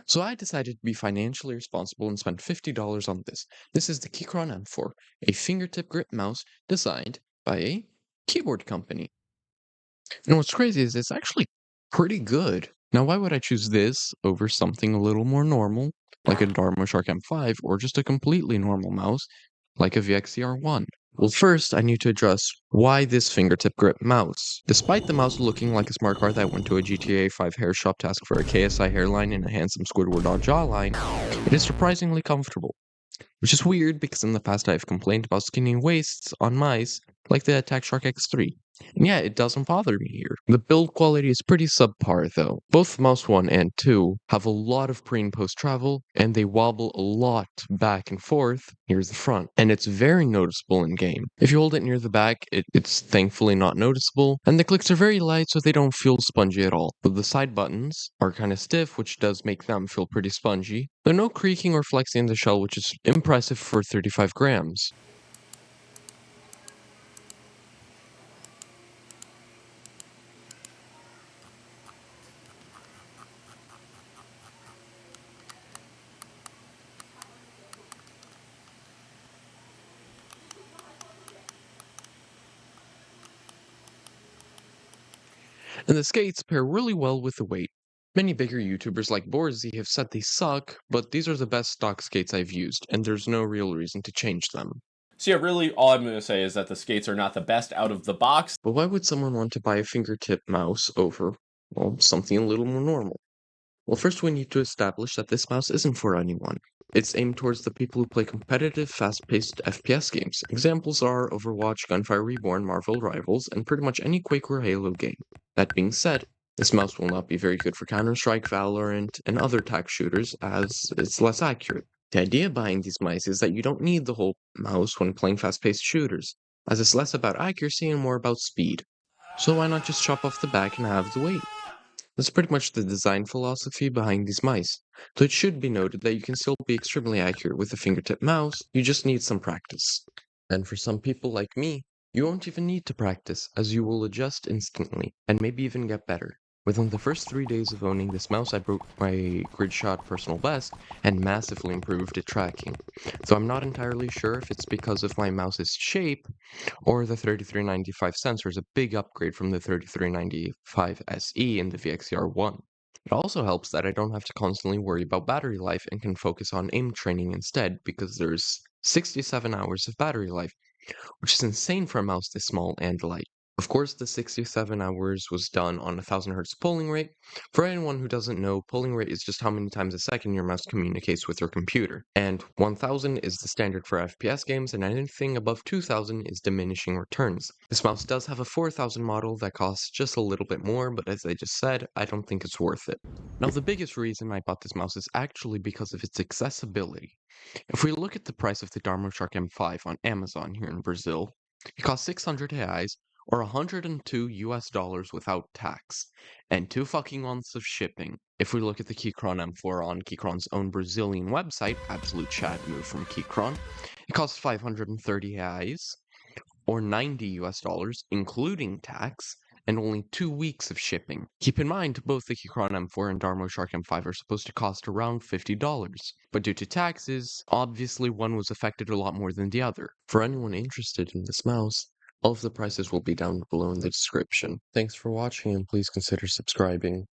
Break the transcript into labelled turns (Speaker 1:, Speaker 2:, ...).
Speaker 1: So I decided to be financially responsible and spend $50 on this. This is the Keychron M4, a fingertip grip mouse designed by a keyboard company. And what's crazy is it's actually pretty good. Now, why would I choose this over something a little more normal, like a Dharma Shark M5, or just a completely normal mouse, like a VXCR1? Well, first, I need to address why this fingertip grip mouse. Despite the mouse looking like a smart car that went to a GTA 5 hair shop to ask for a KSI hairline and a handsome Squidward jawline, it is surprisingly comfortable. Which is weird because in the past I've complained about skinny waists on mice, like the Attack Shark X3. And yeah, it doesn't bother me here. The build quality is pretty subpar though. Both Mouse 1 and 2 have a lot of pre and post travel, and they wobble a lot back and forth near the front, and it's very noticeable in game. If you hold it near the back, it's thankfully not noticeable, and the clicks are very light so they don't feel spongy at all. But the side buttons are kind of stiff, which does make them feel pretty spongy. There's no creaking or flexing in the shell, which is impressive for 35 grams. And the skates pair really well with the weight. Many bigger YouTubers like Borzy have said they suck, but these are the best stock skates I've used, and there's no real reason to change them.
Speaker 2: So yeah, really all I'm going to say is that the skates are not the best out of the box.
Speaker 1: But why would someone want to buy a fingertip mouse over, well, something a little more normal? Well, first we need to establish that this mouse isn't for anyone. It's aimed towards the people who play competitive, fast-paced FPS games. Examples are Overwatch, Gunfire Reborn, Marvel Rivals, and pretty much any Quake or Halo game. That being said, this mouse will not be very good for Counter-Strike, Valorant, and other tech shooters as it's less accurate. The idea behind these mice is that you don't need the whole mouse when playing fast-paced shooters, as it's less about accuracy and more about speed. So why not just chop off the back and have the weight? That's pretty much the design philosophy behind these mice. So it should be noted that you can still be extremely accurate with a fingertip mouse, you just need some practice. And for some people like me, you won't even need to practice, as you will adjust instantly, and maybe even get better. Within the first 3 days of owning this mouse, I broke my grid shot personal best and massively improved its tracking. So I'm not entirely sure if it's because of my mouse's shape or the 3395 sensor is a big upgrade from the 3395 SE in the VXCR1. It also helps that I don't have to constantly worry about battery life and can focus on aim training instead because there's 67 hours of battery life, which is insane for a mouse this small and light. Of course, the 67 hours was done on a 1000 Hz polling rate. For anyone who doesn't know, polling rate is just how many times a second your mouse communicates with your computer. And 1000 is the standard for FPS games, and anything above 2000 is diminishing returns. This mouse does have a 4000 model that costs just a little bit more, but as I just said, I don't think it's worth it. Now, the biggest reason I bought this mouse is actually because of its accessibility. If we look at the price of the Dharma Shark M5 on Amazon here in Brazil, it costs 600 reais or $102 US without tax, and 2 fucking months of shipping. If we look at the Keychron M4 on Keychron's own Brazilian website, absolute Chad move from Keychron, it costs 530 reais or $90 US, including tax, and only 2 weeks of shipping. Keep in mind, both the Keychron M4 and Darmo Shark M5 are supposed to cost around $50, but due to taxes, obviously one was affected a lot more than the other. For anyone interested in this mouse, all of the prices will be down below in the description. Thanks for watching and please consider subscribing.